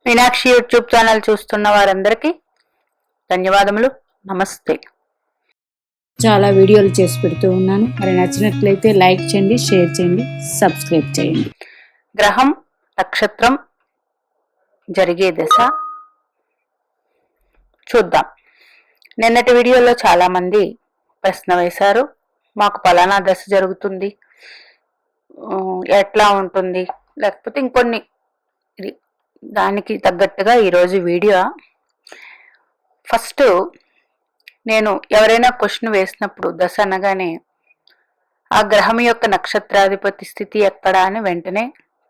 Meenakshi YouTube channel చూస్తున్న వారందరికీ ధన్యవాదములు. నమస్తే. చాలా వీడియోలు చేసి పెడుతూ ఉన్నాను. మరి నచ్చినట్లయితే లైక్ చేయండి, షేర్ చేయండి, సబ్స్క్రైబ్ చేయండి. గ్రహం, నక్షత్రం, జరిగే దశ చూద్దాం. నిన్నటి వీడియోలో చాలా మంది ప్రశ్న వేశారు, మాకు పలానా దశ జరుగుతుంది, ఎట్లా ఉంటుంది, లేకపోతే ఇంకొన్ని దానికి తగ్గట్టుగా ఈరోజు వీడియో. ఫస్ట్ నేను ఎవరైనా క్వశ్చన్ వేసినప్పుడు దశ అనగానే ఆ గ్రహం యొక్క నక్షత్రాధిపతి స్థితి ఎక్కడా అని వెంటనే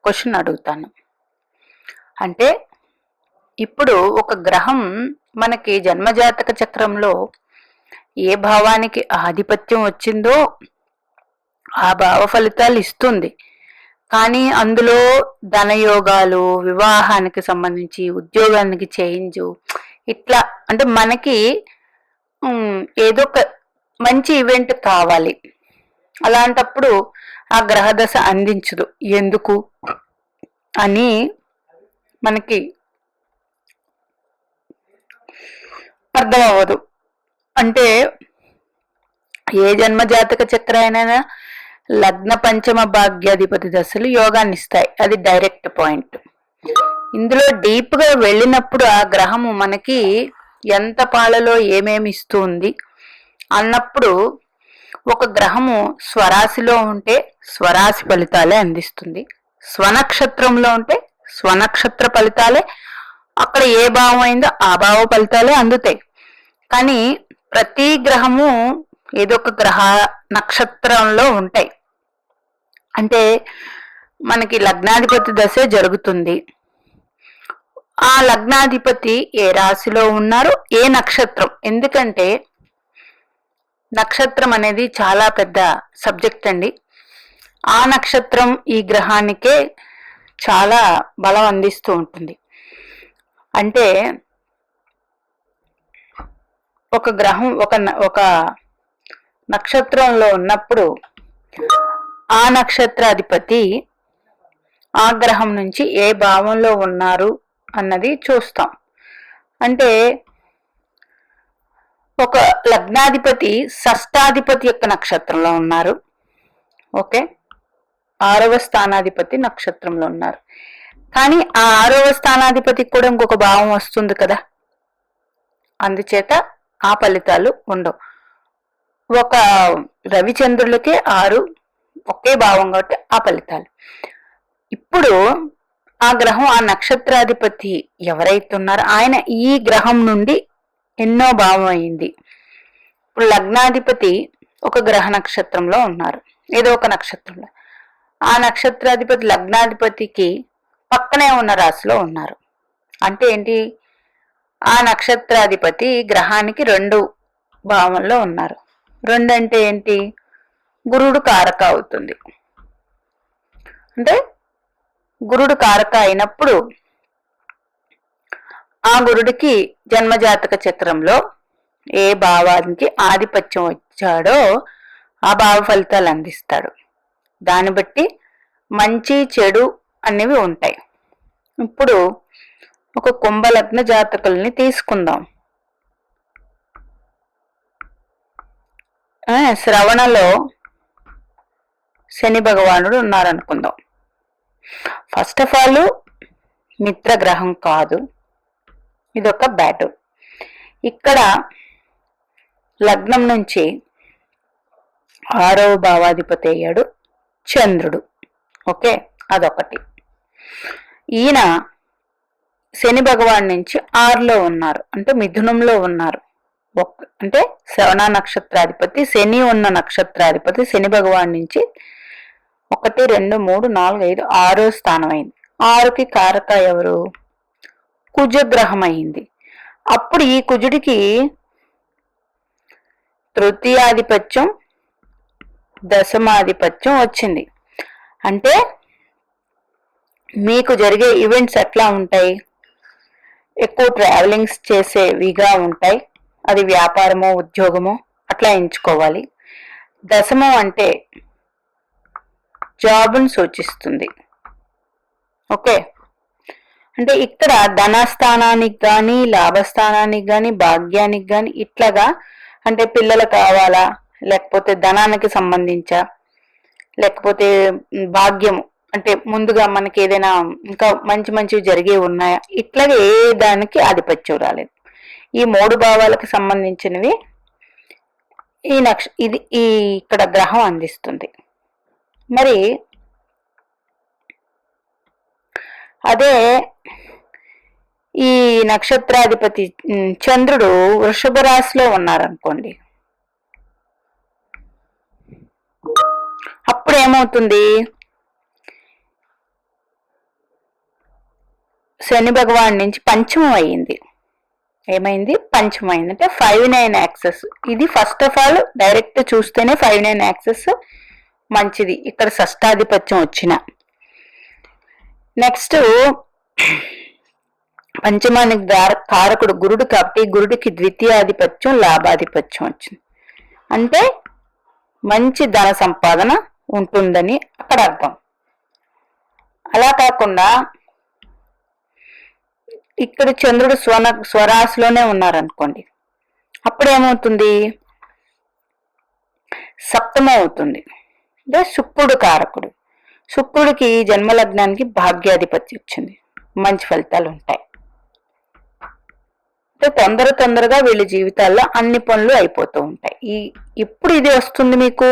క్వశ్చన్ అడుగుతాను. అంటే ఇప్పుడు ఒక గ్రహం మనకి జన్మజాతక చక్రంలో ఏ భావానికి ఆధిపత్యం వచ్చిందో ఆ భావ ఫలితాలు ఇస్తుంది. కానీ అందులో ధనయోగాలు, వివాహానికి సంబంధించి, ఉద్యోగానికి చేంజ్, ఇట్లా అంటే మనకి ఏదో ఒక మంచి ఈవెంట్ కావాలి. అలాంటప్పుడు ఆ గ్రహదశ అందించదు. ఎందుకు అని మనకి అర్థం అవ్వదు. అంటే ఏ జన్మజాతక చక్రాయనైనా లగ్న పంచమ భాగ్యాధిపతి దశలు యోగాన్ని ఇస్తాయి. అది డైరెక్ట్ పాయింట్. ఇందులో డీప్ గా వెళ్ళినప్పుడు ఆ గ్రహము మనకి ఎంత పాలలో ఏమేమి ఇస్తుంది అన్నప్పుడు ఒక గ్రహము స్వరాశిలో ఉంటే స్వరాశి ఫలితాలే అందిస్తుంది, స్వనక్షత్రంలో ఉంటే స్వనక్షత్ర ఫలితాలే, అక్కడ ఏ భావం అయిందో ఆ భావ ఫలితాలే అందుతాయి. కానీ ప్రతి గ్రహము ఏదో ఒక గ్రహ నక్షత్రంలో ఉంటాయి. అంటే మనకి లగ్నాధిపతి దశే జరుగుతుంది. ఆ లగ్నాధిపతి ఏ రాశిలో ఉన్నారు, ఏ నక్షత్రం, ఎందుకంటే నక్షత్రం అనేది చాలా పెద్ద సబ్జెక్ట్ అండి. ఆ నక్షత్రం ఈ గ్రహానికే చాలా బలం అందిస్తూ ఉంటుంది. అంటే ఒక గ్రహం ఒక నక్షత్రంలో ఉన్నప్పుడు ఆ నక్షత్రాధిపతి ఆ గ్రహం నుంచి ఏ భావంలో ఉన్నారు అన్నది చూస్తాం. అంటే ఒక లగ్నాధిపతి షష్టాధిపతి యొక్క నక్షత్రంలో ఉన్నారు, ఓకే, 6వ స్థానాధిపతి నక్షత్రంలో ఉన్నారు. కానీ ఆ 6వ స్థానాధిపతికి కూడా ఇంకొక భావం వస్తుంది కదా, అందుచేత ఆ ఫలితాలు ఉండవు. ఒక రవిచంద్రులకే 6 ఒకే భావం కాబట్టి ఆ ఫలితాలు. ఇప్పుడు ఆ గ్రహం ఆ నక్షత్రాధిపతి ఎవరైతే ఉన్నారో ఆయన ఈ గ్రహం నుండి ఎన్నో భావం అయింది. ఇప్పుడు లగ్నాధిపతి ఒక గ్రహ నక్షత్రంలో ఉన్నారు, ఏదో ఒక నక్షత్రంలో. ఆ నక్షత్రాధిపతి లగ్నాధిపతికి పక్కనే ఉన్న రాశిలో ఉన్నారు. అంటే ఏంటి, ఆ నక్షత్రాధిపతి గ్రహానికి 2 భావంలో ఉన్నారు. 2 అంటే ఏంటి, గురుడు కారక అవుతుంది. అంటే గురుడు కారక అయినప్పుడు ఆ గురుడికి జన్మజాతక చక్రంలో ఏ భావానికి ఆధిపత్యం వచ్చాడో ఆ భావ ఫలితాలు అందిస్తాడు. దాన్ని బట్టి మంచి చెడు అనేవి ఉంటాయి. ఇప్పుడు ఒక కుంభలగ్న జాతకుల్ని తీసుకుందాం. శ్రవణలో శని భగవానుడు ఉన్నారనుకుందాం. ఫస్ట్ ఆఫ్ ఆల్ మిత్రగ్రహం కాదు, ఇదొక బ్యాడ్. ఇక్కడ లగ్నం నుంచి 6వ భావాధిపతి అయ్యాడు చంద్రుడు, ఓకే, అదొకటి. ఈయన శని భగవాన్ నుంచి 6లో ఉన్నారు, అంటే మిథునంలో ఉన్నారు. అంటే శ్రవణ నక్షత్రాధిపతి శని ఉన్న నక్షత్రాధిపతి శని భగవాన్ నుంచి 1, 2, 3, 4, 5, 6వ స్థానం అయింది. 6కి కారక ఎవరు, కుజగ్రహం అయింది. అప్పుడు ఈ కుజుడికి తృతీయాధిపత్యం, దశమాధిపత్యం వచ్చింది. అంటే మీకు జరిగే ఈవెంట్స్ ఎట్లా ఉంటాయి, ఎక్కువ ట్రావెలింగ్స్ చేసేవిగా ఉంటాయి. అది వ్యాపారమో ఉద్యోగమో అట్లా ఎంచుకోవాలి. దశమం అంటే జాబ్ను సూచిస్తుంది, ఓకే. అంటే ఇక్కడ ధనస్థానానికి కానీ, లాభస్థానానికి కానీ, భాగ్యానికి కానీ ఇట్లాగా, అంటే పిల్లలు కావాలా, లేకపోతే ధనానికి సంబంధించా, లేకపోతే భాగ్యము అంటే ముందుగా మనకి ఏదైనా ఇంకా మంచి మంచివి జరిగే ఉన్నాయా, ఇట్లాగే ఏ దానికి ఆధిపత్యం రాలేదు. ఈ 3 భావాలకు సంబంధించినవి ఈ ఇక్కడ గ్రహం అందిస్తుంది. మరి అదే ఈ నక్షత్రాధిపతి చంద్రుడు వృషభ రాశిలో ఉన్నారనుకోండి, అప్పుడు ఏమవుతుంది, శని భగవాన్ నుంచి పంచమం అయ్యింది. ఏమైంది? పంచమం అయింది. అంటే 5-9 యాక్సెస్. ఇది ఫస్ట్ ఆఫ్ ఆల్ డైరెక్ట్ చూస్తేనే 5-9 యాక్సెస్ మంచిది ఇక్కడ షష్టాధిపత్యం వచ్చిన. నెక్స్ట్ పంచమానికి కారకుడు గురుడు కాబట్టి గురుడికి ద్వితీయాధిపత్యం, లాభాధిపత్యం వచ్చింది. అంటే మంచి ధన సంపాదన ఉంటుందని అక్కడ అర్థం. అలా కాకుండా ఇక్కడ చంద్రుడు స్వరాశిలోనే ఉన్నారనుకోండి, అప్పుడు ఏమవుతుంది, సప్తమం అవుతుంది. అంటే శుక్రుడు కారకుడు. శుక్రుడికి జన్మలగ్నానికి భాగ్యాధిపతి వచ్చింది, మంచి ఫలితాలు ఉంటాయి. అంటే తొందరగా వీళ్ళ జీవితాల్లో అన్ని పనులు అయిపోతూ ఉంటాయి. ఇప్పుడు ఇది వస్తుంది మీకు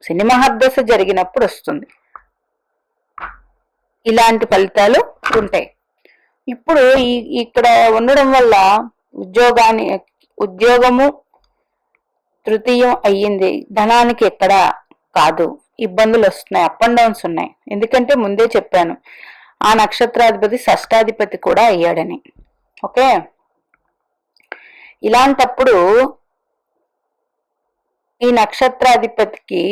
శని మహర్దశ జరిగినప్పుడు వస్తుంది, ఇలాంటి ఫలితాలు ఉంటాయి. ఇప్పుడు ఇక్కడ ఉండడం వల్ల ఉద్యోగము తృతీయం అయ్యింది, ధనానికి ఎక్కడ కాదు, ఇబ్బందులు వస్తున్నాయి, అప్ అండ్ డౌన్స్ ఉన్నాయి. ఎందుకంటే ముందే చెప్పాను ఆ నక్షత్రాధిపతి షష్టాధిపతి కూడా అయ్యాడని. ఓకే, ఇలాంటప్పుడు ఈ నక్షత్రాధిపతికి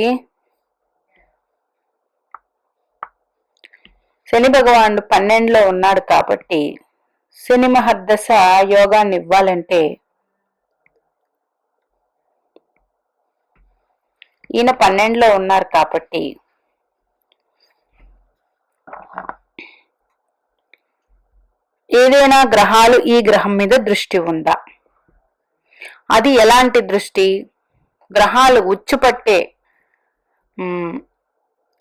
శని భగవానుడు 12లో ఉన్నాడు కాబట్టి శని మహర్దశ యోగాన్ని ఇవ్వాలంటే ఈయన 12లో ఉన్నారు కాబట్టి ఏదైనా గ్రహాలు ఈ గ్రహం మీద దృష్టి ఉందా, అది ఎలాంటి దృష్టి, గ్రహాలు ఉచ్చుపట్టే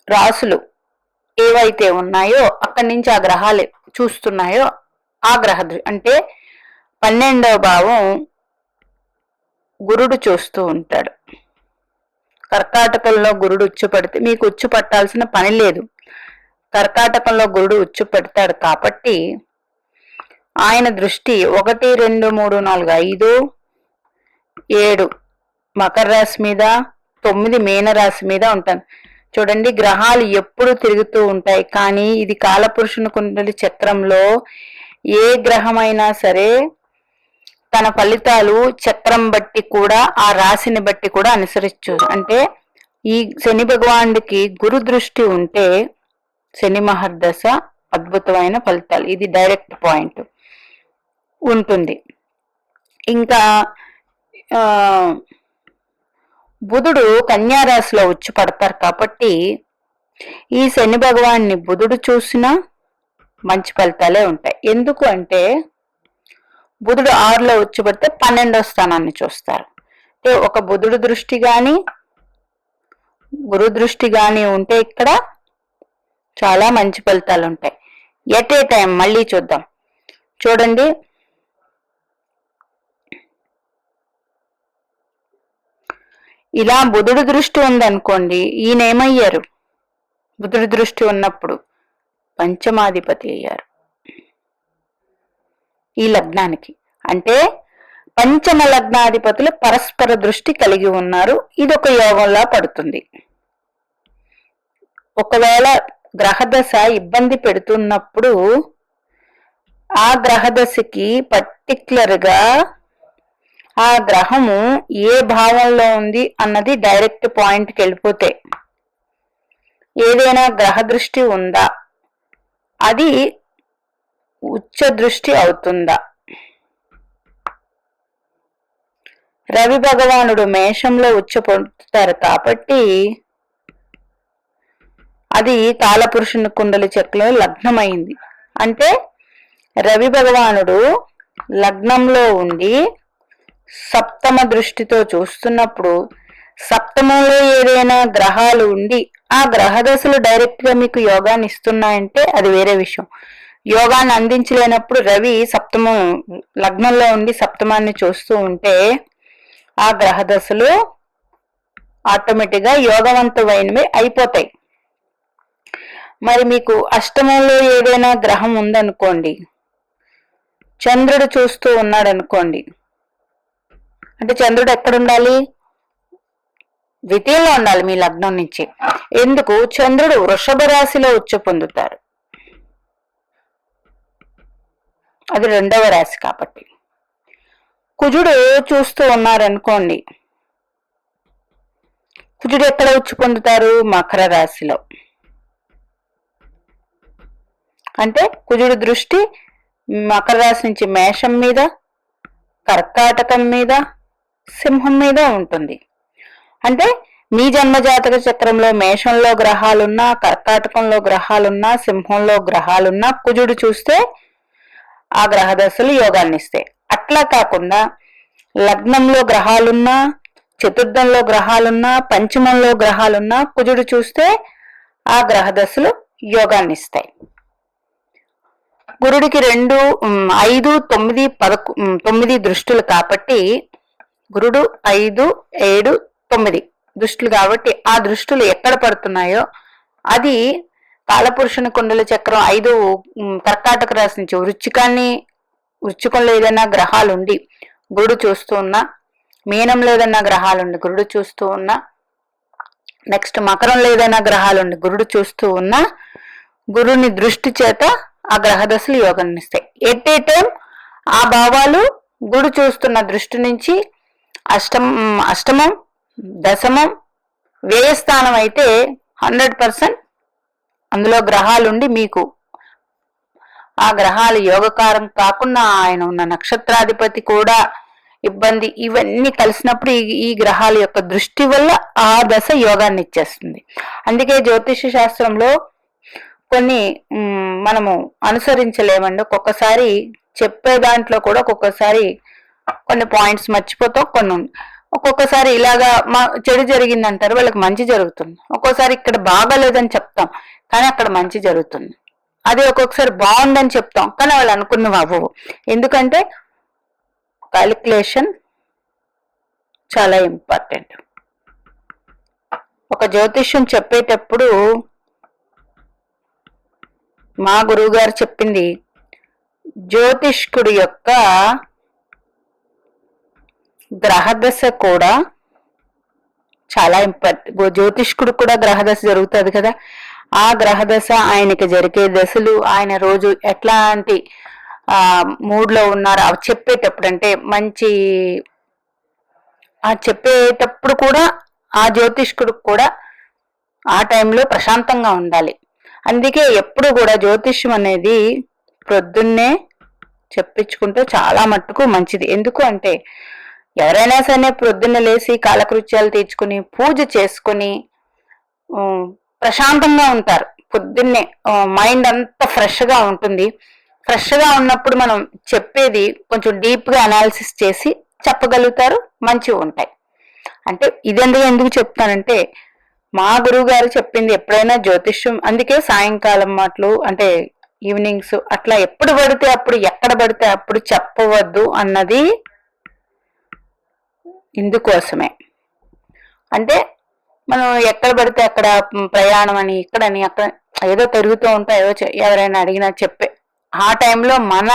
రాసులు ఏవైతే ఉన్నాయో అక్కడి నుంచి ఆ గ్రహాలు చూస్తున్నాయో ఆ గ్రహ అంటే 12వ భావం గురుడు చూస్తూ ఉంటాడు. కర్కాటకంలో గురుడు ఉచ్చు పడితే మీకు ఉచ్చు పట్టాల్సిన పని లేదు, కర్కాటకంలో గురుడు ఉచ్చు పెడతాడు కాబట్టి ఆయన దృష్టి 1, 2, 3, 4, 5, 7 మకర రాశి మీద, 9 మీన రాశి మీద ఉంటాను. చూడండి, గ్రహాలు ఎప్పుడు తిరుగుతూ ఉంటాయి, కానీ ఇది కాలపురుషుని కుండలి చక్రంలో ఏ గ్రహమైనా సరే తన ఫలితాలు చక్రం బట్టి కూడా ఆ రాశిని బట్టి కూడా అనుసరించు. అంటే ఈ శని భగవానుడికి గురు దృష్టి ఉంటే శని మహర్దశ అద్భుతమైన ఫలితాలు, ఇది డైరెక్ట్ పాయింట్ ఉంటుంది. ఇంకా బుధుడు కన్యా రాశిలో ఉచ్చు పడతారు కాబట్టి ఈ శని భగవాన్ని బుధుడు చూసినా మంచి ఫలితాలే ఉంటాయి. ఎందుకు అంటే బుధుడు 6లో ఉచ్చు పడితే 12వ స్థానాన్ని చూస్తారు. అంటే ఒక బుధుడు దృష్టి గాని గురు దృష్టి గాని ఉంటే ఇక్కడ చాలా మంచి ఫలితాలు ఉంటాయి. ఎట్ ఏ టైం మళ్ళీ చూద్దాం. చూడండి, ఇలా బుధుడు దృష్టి ఉందనుకోండి, ఈయన ఏమయ్యారు, బుధుడు దృష్టి ఉన్నప్పుడు పంచమాధిపతి అయ్యారు ఈ లగ్నానికి. అంటే పంచమ లగ్నాధిపతులు పరస్పర దృష్టి కలిగి ఉన్నారు. ఇది ఒక యోగంలా పడుతుంది. ఒకవేళ గ్రహదశ ఇబ్బంది పెడుతున్నప్పుడు ఆ గ్రహదశకి పర్టిక్యులర్ గా ఆ గ్రహము ఏ భావంలో ఉంది అన్నది డైరెక్ట్ పాయింట్కి వెళ్ళిపోతే, ఏదైనా గ్రహ దృష్టి ఉందా, అది ఉచ్చ దృష్టి అవుతుందా. రవి భగవానుడు మేషంలో ఉచ్చ పొందుతారు కాబట్టి అది కాలపురుషుని కుండలి చక్రంలో లగ్నమైంది. అంటే రవి భగవానుడు లగ్నంలో ఉండి సప్తమ దృష్టితో చూస్తున్నప్పుడు సప్తమంలో ఏదైనా గ్రహాలు ఉండి ఆ గ్రహ దశలు డైరెక్ట్ గా మీకు యోగాన్ని ఇస్తున్నాయంటే అది వేరే విషయం. యోగాన్ని అందించలేనప్పుడు రవి సప్తమం లగ్నంలో ఉండి సప్తమాన్ని చూస్తూ ఉంటే ఆ గ్రహ దశలు ఆటోమేటిక్ గా యోగవంతమైనవి అయిపోతాయి. మరి మీకు అష్టమంలో ఏదైనా గ్రహం ఉందనుకోండి, చంద్రుడు చూస్తూ ఉన్నాడు అనుకోండి, అంటే చంద్రుడు ఎక్కడ ఉండాలి? ద్వితీయంలో ఉండాలి మీ లగ్నం నుంచి. ఎందుకు? చంద్రుడు వృషభ రాశిలో ఉచ్చ పొందుతారు, అది 2వ రాశి కాబట్టి. కుజుడు చూస్తూ ఉన్నారనుకోండి, కుజుడు ఎక్కడ ఉచ్చు పొందుతారు? మకర రాశిలో. అంటే కుజుడు దృష్టి మకర రాశి నుంచి మేషం మీద, కర్కాటకం మీద, సింహం మీద ఉంటుంది. అంటే మీ జన్మజాతక చక్రంలో మేషంలో గ్రహాలున్నా, కర్కాటకంలో గ్రహాలున్నా, సింహంలో గ్రహాలున్నా కుజుడు చూస్తే ఆ గ్రహ దశలు యోగాన్ని ఇస్తాయి. అట్లా కాకుండా లగ్నంలో గ్రహాలున్నా, చతుర్థంలో గ్రహాలున్నా, పంచమంలో గ్రహాలున్నా కుజుడు చూస్తే ఆ గ్రహ దశలు యోగాన్ని ఇస్తాయి. గురుడికి 2, 5, 9, 9 దృష్టులు కాబట్టి గురుడు 5, 7, 9 దృష్టులు కాబట్టి ఆ దృష్టులు ఎక్కడ పడుతున్నాయో అది కాలపురుషుని కుండల చక్రం 5 కర్కాటక రాశి నుంచి వృచ్చికంలో ఏదైనా గ్రహాలుండి గురుడు చూస్తూ ఉన్నా, మీనంలో ఏదైనా గ్రహాలుండి గురుడు చూస్తూ ఉన్నా, నెక్స్ట్ మకరంలో ఏదైనా గ్రహాలుండి గురుడు చూస్తూ ఉన్నా, గురుని దృష్టి చేత ఆ గ్రహ దశలు యోగాన్నిస్తాయి. ఎట్ ఏ టైం ఆ భావాలు గురుడు చూస్తున్న దృష్టి నుంచి అష్టమం, దశమం, వ్యయస్థానం అయితే 100% అందులో గ్రహాలుండి మీకు ఆ గ్రహాలు యోగకారం కాకుండా ఆయన ఉన్న నక్షత్రాధిపతి కూడా ఇబ్బంది, ఇవన్నీ కలిసినప్పుడు ఈ గ్రహాల యొక్క దృష్టి వల్ల ఆ దశ యోగాన్ని ఇచ్చేస్తుంది. అందుకే జ్యోతిష శాస్త్రంలో కొన్ని మనము అనుసరించలేమండి. ఒక్కొక్కసారి చెప్పే దాంట్లో కూడా ఒక్కొక్కసారి కొన్ని పాయింట్స్ మర్చిపోతాం, కొన్ని ఒక్కొక్కసారి ఇలాగా చెడు జరిగిందంటారు, వాళ్ళకి మంచి జరుగుతుంది. ఒక్కోసారి ఇక్కడ బాగాలేదని చెప్తాం కానీ అక్కడ మంచి జరుగుతుంది. అదే ఒక్కొక్కసారి బాగుందని చెప్తాం కానీ వాళ్ళు అనుకున్నవి అవ్వవు. ఎందుకంటే క్యాలిక్యులేషన్ చాలా ఇంపార్టెంట్. ఒక జ్యోతిష్యం చెప్పేటప్పుడు మా గురువు గారు చెప్పింది, జ్యోతిష్కుడి యొక్క గ్రహదశ కూడా చాలా ఇంపార్టెంట్. జ్యోతిష్కుడు కూడా గ్రహదశ జరుగుతుంది కదా, ఆ గ్రహదశ ఆయనకి జరిగే దశలు, ఆయన రోజు ఎట్లాంటి మూడ్లో ఉన్నారు అవి చెప్పేటప్పుడు, అంటే మంచి చెప్పేటప్పుడు కూడా ఆ జ్యోతిష్కుడు కూడా ఆ టైంలో ప్రశాంతంగా ఉండాలి. అందుకే ఎప్పుడు కూడా జ్యోతిష్యం అనేది ప్రొద్దున్నే చెప్పించుకుంటే చాలా మట్టుకు మంచిది. ఎందుకు అంటే ఎవరైనా సరే ప్రొద్దున్న లేచి కాలకృత్యాలు తీర్చుకుని పూజ చేసుకుని ప్రశాంతంగా ఉంటారు. పొద్దున్నే మైండ్ అంతా ఫ్రెష్గా ఉంటుంది. ఫ్రెష్గా ఉన్నప్పుడు మనం చెప్పేది కొంచెం డీప్గా అనాలిసిస్ చేసి చెప్పగలుగుతారు, మంచిగా ఉంటాయి. అంటే ఎందుకు చెప్తానంటే మా గురువు గారు చెప్పింది ఎప్పుడైనా జ్యోతిష్యం, అందుకే సాయంకాలం మాటలు అంటే ఈవినింగ్స్ అట్లా ఎప్పుడు పడితే అప్పుడు ఎక్కడ పడితే అప్పుడు చెప్పవద్దు అన్నది ఇందుకోసమే. అంటే మనం ఎక్కడ పడితే అక్కడ ప్రయాణం అని ఇక్కడని అక్కడ ఏదో తిరుగుతూ ఉంటాం, ఎవరైనా అడిగినా చెప్పే ఆ టైంలో మన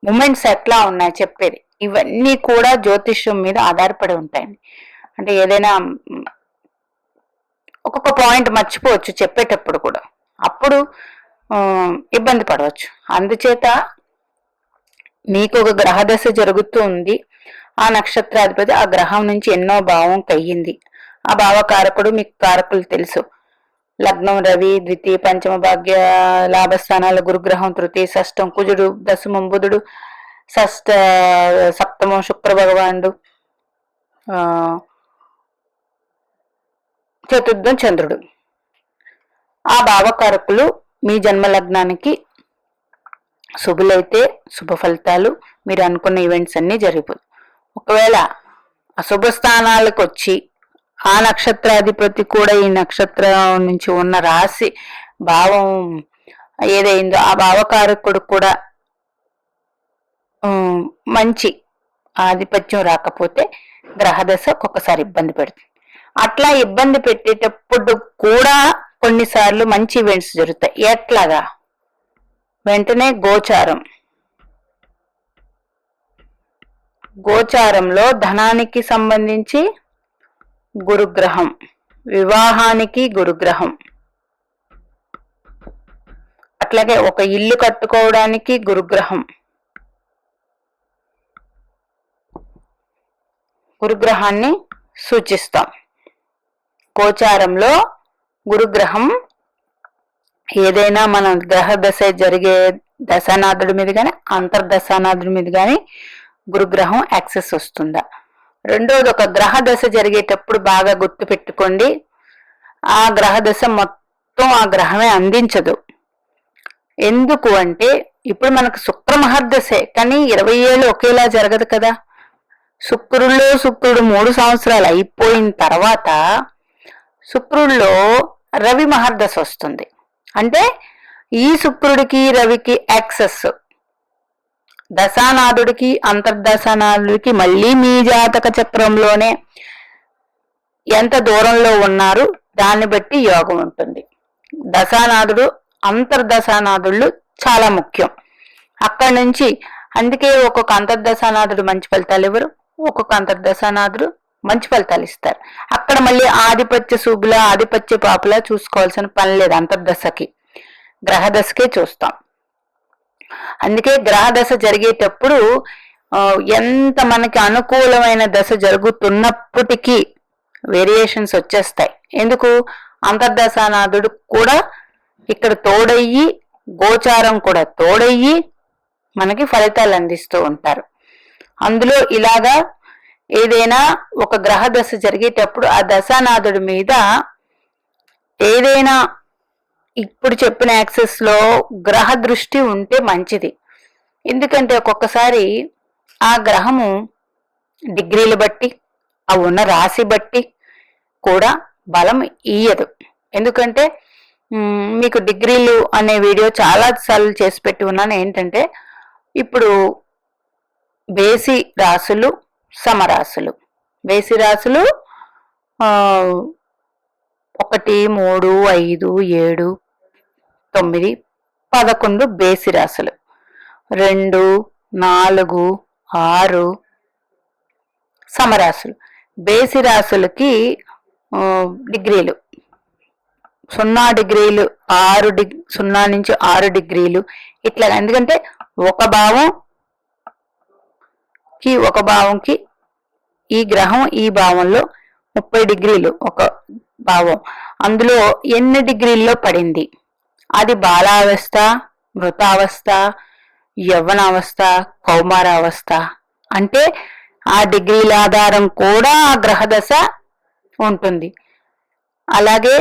మూమెంట్స్ ఎట్లా ఉన్నాయి చెప్పేది, ఇవన్నీ కూడా జ్యోతిష్యం మీద ఆధారపడి ఉంటాయండి. అంటే ఏదైనా ఒక్కొక్క పాయింట్ మర్చిపోవచ్చు చెప్పేటప్పుడు కూడా, అప్పుడు ఇబ్బంది పడవచ్చు. అందుచేత మీకు ఒక గ్రహదశ జరుగుతూ ఉంది, ఆ నక్షత్రాధిపతి ఆ గ్రహం నుంచి ఎన్నో భావం కయ్యింది, ఆ భావకారకుడు మీకు కారకులు తెలుసు. లగ్నం రవి, ద్వితీయ పంచమ భాగ్య లాభస్థానాలు గురుగ్రహం, తృతీయ షష్టం కుజుడు, దశమం బుధుడు, సప్తమం శుక్ర భగవానుడు, చతుర్థం చంద్రుడు. ఆ భావకారకులు మీ జన్మ లగ్నానికి శుభులైతే శుభ ఫలితాలు, మీరు అనుకున్న ఈవెంట్స్ అన్నీ జరిగిపోతాయి. ఒకవేళ అశుభ స్థానాలకు వచ్చి ఆ నక్షత్రాధిపతి కూడా ఈ నక్షత్రం నుంచి ఉన్న రాశి భావం ఏదైందో ఆ భావకారకుడు కూడా మంచి ఆధిపత్యం రాకపోతే గ్రహదశ ఒక్కొక్కసారి ఇబ్బంది పెడుతుంది. అట్లా ఇబ్బంది పెట్టేటప్పుడు కూడా కొన్నిసార్లు మంచి ఈవెంట్స్ జరుగుతాయి. ఎట్లాగా? వెంటనే గోచారంలో ధనానికి సంబంధించి గురుగ్రహం, వివాహానికి గురుగ్రహం, అట్లాగే ఒక ఇల్లు కట్టుకోవడానికి గురుగ్రహం, గురుగ్రహాన్ని సూచిస్తాం. గోచారంలో గురుగ్రహం ఏదైనా మన గ్రహ దశ జరిగే దశానాథుడి మీద కానీ అంతర్దశానాథుడి మీద కానీ గురుగ్రహం యాక్సెస్ వస్తుందా? రెండోది, ఒక గ్రహ దశ జరిగేటప్పుడు బాగా గుర్తు పెట్టుకోండి, ఆ గ్రహ దశ మొత్తం ఆ గ్రహమే అందించదు. ఎందుకు అంటే ఇప్పుడు మనకు శుక్ర మహర్దశే, కానీ 20 ఏళ్ళు ఒకేలా జరగదు కదా. శుక్రుడు 3 సంవత్సరాలు అయిపోయిన తర్వాత శుక్రుడిలో రవి మహర్దశ వస్తుంది. అంటే ఈ శుక్రుడికి రవికి యాక్సెస్ దశానాథుడికి అంతర్దశానాథుడికి మళ్ళీ మీ జాతక చక్రంలోనే ఎంత దూరంలో ఉన్నారు దాన్ని బట్టి యోగం ఉంటుంది. దశానాథుడు అంతర్దశానాథుళ్ళు చాలా ముఖ్యం. అక్కడి నుంచి అందుకే ఒక్కొక్క అంతర్దశానాథుడు మంచి ఫలితాలు ఇవ్వరు, ఒక్కొక్క అంతర్దశానాథుడు మంచి ఫలితాలు ఇస్తారు. అక్కడ మళ్ళీ ఆధిపత్య శుభుల ఆధిపత్య పాపుల చూసుకోవాల్సిన పని లేదు. అంతర్దశకి గ్రహదశకే చూస్తాం. అందుకే గ్రహదశ జరిగేటప్పుడు ఎంత మనకి అనుకూలమైన దశ జరుగుతున్నప్పటికీ వేరియేషన్స్ వచ్చేస్తాయి. ఎందుకు? అంతర్దశానాథుడు కూడా ఇక్కడ తోడయ్యి, గోచారం కూడా తోడయ్యి మనకి ఫలితాలు అందిస్తూ ఉంటారు. అందులో ఇలాగా ఏదైనా ఒక గ్రహ దశ జరిగేటప్పుడు ఆ దశానాథుడి మీద ఏదైనా ఇప్పుడు చెప్పిన యాక్సెస్ లో గ్రహ దృష్టి ఉంటే మంచిది. ఎందుకంటే ఒక్కొక్కసారి ఆ గ్రహము డిగ్రీలు బట్టి, ఆ ఉన్న రాశి బట్టి కూడా బలం ఇయ్యదు. ఎందుకంటే మీకు డిగ్రీలు అనే వీడియో చాలా సార్లు చేసి పెట్టి ఉన్నాను. ఏంటంటే ఇప్పుడు బేసి రాశులు, సమరాశులు. బేసి రాశులు 1, 3, 5, 7, 9, 11 బేసి రాశులు. 2, 4, 6 సమరాశులు. బేసి రాశులకి డిగ్రీలు 0 డిగ్రీలు, 0 నుంచి 6 డిగ్రీలు ఇట్లా. ఎందుకంటే ఒక భావంకి ఈ గ్రహం ఈ భావంలో 30 డిగ్రీలు ఒక భావం, అందులో ఎన్ని డిగ్రీల్లో పడింది, అది బాలావస్థ, మృతావస్థ, యవ్వనావస్థ, కౌమారావస్థ అంటే ఆ డిగ్రీల ఆధారం కూడా ఆ గ్రహదశ ఉంటుంది. అలాగే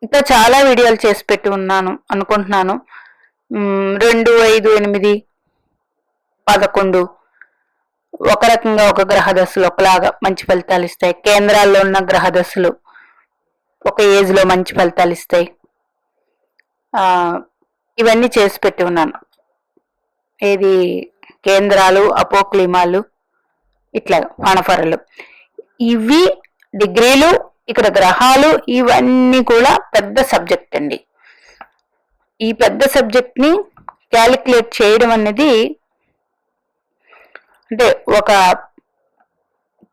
ఇంకా చాలా వీడియోలు చేసి పెట్టి ఉన్నాను అనుకుంటున్నాను. 2, 5, 8, 11 ఒక రకంగా ఒక గ్రహదశలు ఒకలాగా మంచి ఫలితాలు ఇస్తాయి. కేంద్రాల్లో ఉన్న గ్రహదశలు ఒక ఏజ్ లో మంచి ఫలితాలు ఇస్తాయి. ఇవన్నీ చేసి పెట్టి ఉన్నాను. ఏది కేంద్రాలు, అపోక్లిమాలు, ఇట్లా ఫణఫరలు, ఇవి డిగ్రీలు, ఇక్కడ గ్రహాలు, ఇవన్నీ కూడా పెద్ద సబ్జెక్ట్ అండి. ఈ పెద్ద సబ్జెక్ట్ ని క్యాలిక్యులేట్ చేయడం అనేది, అంటే ఒక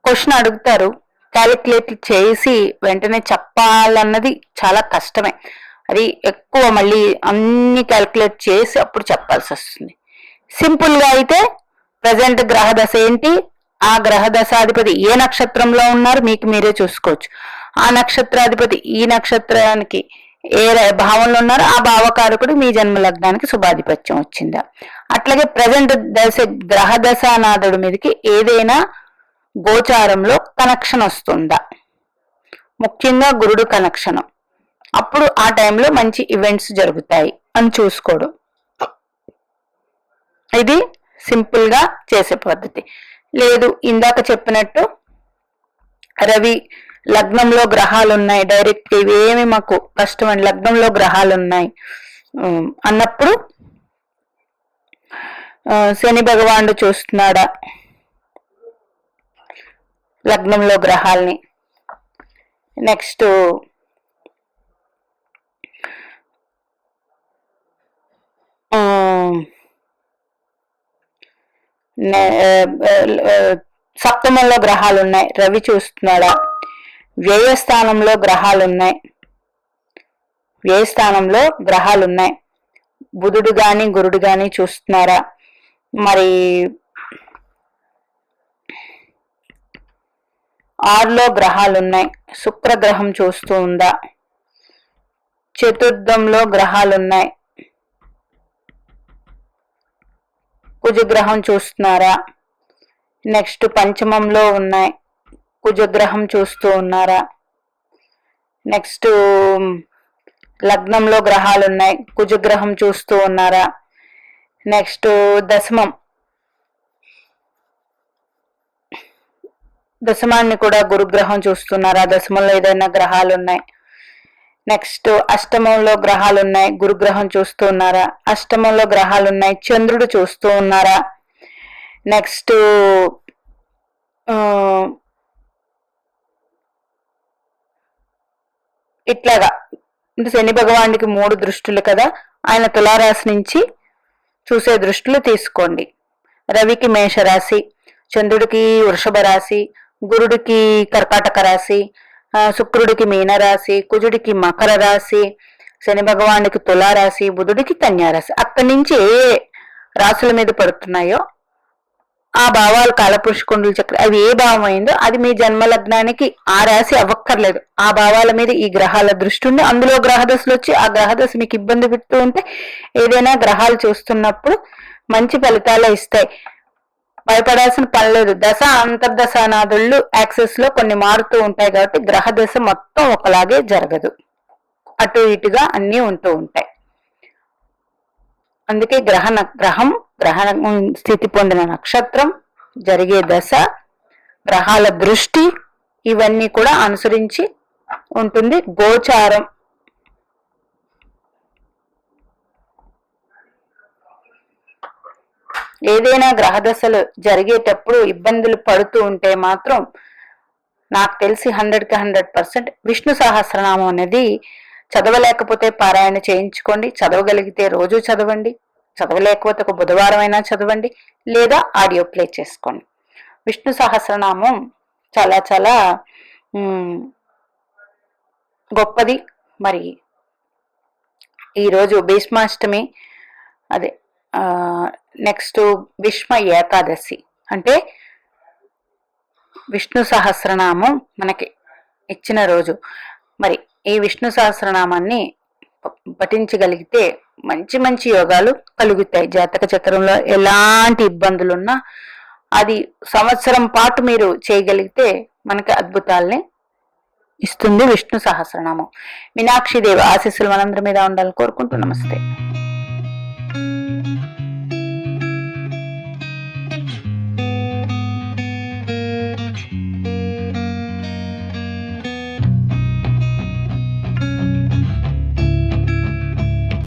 క్వశ్చన్ అడుగుతారు, క్యాలిక్యులేట్ చేసి వెంటనే చెప్పాలన్నది చాలా కష్టమే. అది ఎక్కువ మళ్ళీ అన్ని క్యాలిక్యులేట్ చేసి అప్పుడు చెప్పాల్సి వస్తుంది. సింపుల్ గా అయితే ప్రజెంట్ గ్రహదశ ఏంటి, ఆ గ్రహదశాధిపతి ఏ నక్షత్రంలో ఉన్నారు మీకు మీరే చూసుకోవచ్చు. ఆ నక్షత్రాధిపతి ఈ నక్షత్రానికి ఏ భావంలో ఉన్నారో ఆ భావకారకుడు మీ జన్మ లగ్నానికి శుభాధిపత్యం వచ్చిందా. అట్లాగే ప్రజెంట్ గ్రహదశానాథుడి మీదకి ఏదైనా గోచారంలో కనెక్షన్ వస్తుందా, ముఖ్యంగా గురుడు కనెక్షన్. అప్పుడు ఆ టైంలో మంచి ఈవెంట్స్ జరుగుతాయి అని చూసుకోవడం. ఇది సింపుల్ గా చేసే పద్ధతి. లేదు ఇందాక చెప్పినట్టు రవి లగ్నంలో గ్రహాలు ఉన్నాయి, డైరెక్ట్ ఇవేమి మాకు కష్టం అండి, లగ్నంలో గ్రహాలు ఉన్నాయి అన్నప్పుడు శని భగవానుడు చూస్తున్నాడా లగ్నంలో గ్రహాల్ని. నెక్స్ట్ సప్తమంలో గ్రహాలు ఉన్నాయి, రవి చూస్తున్నాడా. వ్యయస్థానంలో గ్రహాలు ఉన్నాయి, వ్యయస్థానంలో గ్రహాలు ఉన్నాయి, బుధుడు గాని గురుడు గాని చూస్తున్నారా. మరి 6లో గ్రహాలు ఉన్నాయి, శుక్రగ్రహం చూస్తూ ఉందా. చతుర్థంలో గ్రహాలు ఉన్నాయి, కుజగ్రహం చూస్తున్నారా. నెక్స్ట్ పంచమంలో ఉన్నాయి, కుజగ్రహం చూస్తూ ఉన్నారా. నెక్స్ట్ లగ్నంలో గ్రహాలు ఉన్నాయి, కుజగ్రహం చూస్తూ ఉన్నారా. నెక్స్ట్ దశమాన్ని కూడా గురుగ్రహం చూస్తున్నారా, దశమంలో ఏదైనా గ్రహాలు ఉన్నాయి. నెక్స్ట్ అష్టమంలో గ్రహాలు ఉన్నాయి, గురుగ్రహం చూస్తూ ఉన్నారా. అష్టమంలో గ్రహాలు ఉన్నాయి, చంద్రుడు చూస్తూ ఉన్నారా. నెక్స్ట్ ఇట్లాగా అంటే శని భగవానుడికి 3 దృష్టులు కదా, ఆయన తులారాశి నుంచి చూసే దృష్టిలు తీసుకోండి. రవికి మేషరాశి, చంద్రుడికి వృషభ రాశి, గురుడికి కర్కాటక రాశి, శుక్రుడికి మీనరాశి, కుజుడికి మకర రాశి, శని భగవానుడికి తులారాశి, బుధుడికి కన్యారాశి. అక్కడి నుంచి ఏ రాశుల మీద పడుతున్నాయో ఆ భావాలు కాలపురుషుకుండల చక్రం అవి ఏ భావం అయిందో అది మీ జన్మలగ్నానికి ఆ రాశి అవ్వక్కర్లేదు. ఆ భావాల మీద ఈ గ్రహాల దృష్టి ఉండి అందులో గ్రహదశలు వచ్చి ఆ గ్రహదశ మీకు ఇబ్బంది పెడుతూ ఉంటే ఏదైనా గ్రహాలు చూస్తున్నప్పుడు మంచి ఫలితాలే ఇస్తాయి. భయపడాల్సిన పని లేదు. దశ అంతర్దశానాదుళ్ళు యాక్సెస్ లో కొన్ని మారుతూ ఉంటాయి కాబట్టి గ్రహ దశ మొత్తం ఒకలాగే జరగదు, అటు ఇటుగా అన్నీ ఉంటూ ఉంటాయి. అందుకే గ్రహం స్థితి పొందిన నక్షత్రం, జరిగే దశ, గ్రహాల దృష్టి ఇవన్నీ కూడా అనుసరించి ఉంటుంది. గోచారం ఏదైనా గ్రహదశలు జరిగేటప్పుడు ఇబ్బందులు పడుతూ ఉంటే మాత్రం నాకు తెలిసి 100కి 100% విష్ణు సహస్రనామం అనేది చదవలేకపోతే పారాయణ చేయించుకోండి, చదవగలిగితే రోజు చదవండి, చదవలేకపోతే ఒక బుధవారం అయినా చదవండి, లేదా ఆడియో ప్లే చేసుకోండి. విష్ణు సహస్రనామం చాలా చాలా గొప్పది. మరి ఈరోజు భీష్మాష్టమి, అదే నెక్స్ట్ భీష్మ ఏకాదశి, అంటే విష్ణు సహస్రనామం మనకి ఇచ్చిన రోజు. మరి ఈ విష్ణు సహస్రనామాన్ని పఠించగలిగితే మంచి మంచి యోగాలు కలుగుతాయి. జాతక చక్రంలో ఎలాంటి ఇబ్బందులున్నా అది సంవత్సరం పాటు మీరు చేయగలిగితే మనకి అద్భుతాలని ఇస్తుంది విష్ణు సహస్రనామం. మీనాక్షి దేవి ఆశీస్సులు మనందరి మీద ఉండాలని కోరుకుంటూ నమస్తే.